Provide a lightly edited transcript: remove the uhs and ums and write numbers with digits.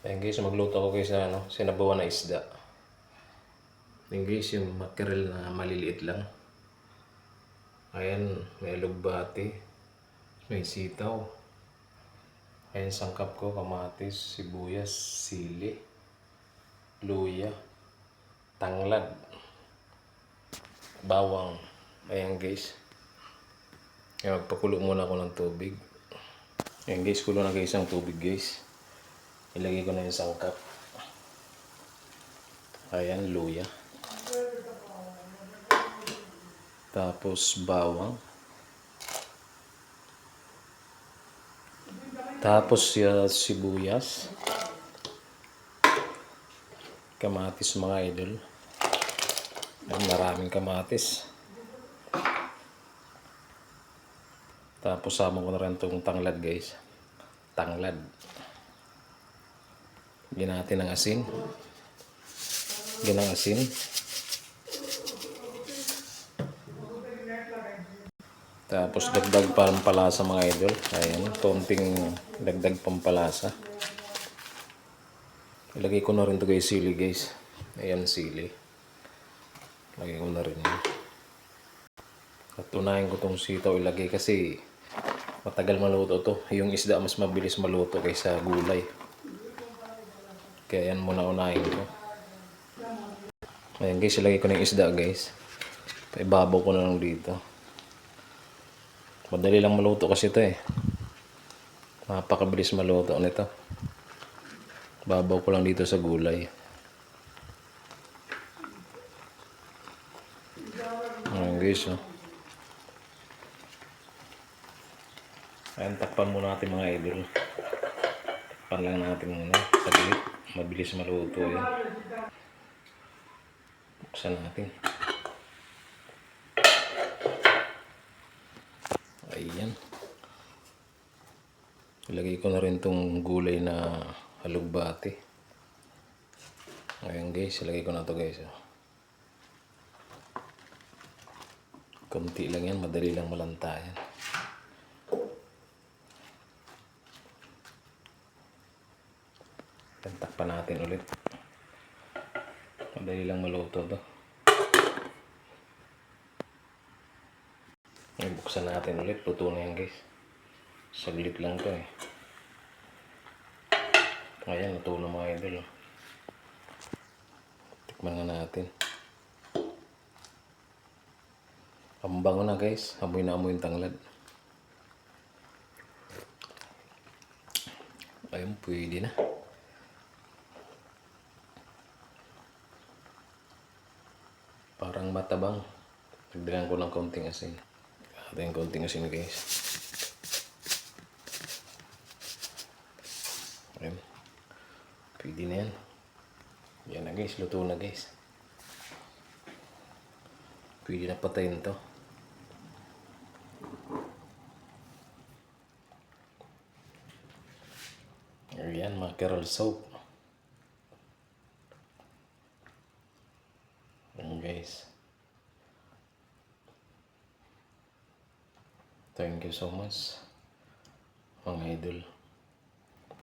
Ayan guys, magluto ako guys na sinabawan na isda. Ayan guys, yung mackerel na maliliit lang. Ayan, may alugbati, may sitaw. Ayan, sangkap ko, kamatis, sibuyas, sili, luya, tanglad, bawang. Ayan guys. Ayan, magpakulo muna ako ng tubig. Ayan guys, kulo na guys ang tubig guys. Ilagay ko na yung sangkap. Ayan, luya. Tapos bawang. Tapos sibuyas. Kamatis mga idol. Ayan, maraming kamatis. Tapos sama ko na rin itong tanglad guys. Tanglad. Lagyan natin ng asin. Lagyan ng asin. Tapos dagdag pampalasa mga idol. Ayan, konting dagdag pampalasa. Ilagay ko na rin ito guys, sili guys. Ayan, sili. Lagay ko na rin yun. At unahin ko itong sitaw ilagay kasi matagal maluto to. Yung isda mas mabilis maluto kaysa gulay. Kaya yan muna unahin ko. Ayan guys, ilagay ko na yung isda guys. Ibabaw ko na lang dito. Madali lang maluto kasi ito eh. Napakabilis maluto nito. Babaw ko lang dito sa gulay. Ayan guys oh. Ayan, takpan muna natin mga idol. Takpan lang natin muna. Saglit. Mabilis maluto yan. Buksan natin. Ayan. Ilagay ko na rin itong gulay na alugbati. Ayan guys, ilagay ko na ito guys. Kunti lang yan, madali lang malanta yan. Takpan natin ulit. Madali lang maluto ito. Buksan natin ulit, luto na yan guys. Saglit lang ito eh. Ayan, luto na mga idol. Tikman nga natin. Ang bango na guys. Amoy na amoy yung tanglad. Ayun, pwede na. Parang matabang. Nagdagan ko ng konting asin. Ito yung konting asin guys. Ayun. Pwede na yan. Yan na guys. Luto na guys. Pwede na patayin to. Ayan, mackerel soup. Ayan guys. Thank you so much mga idol.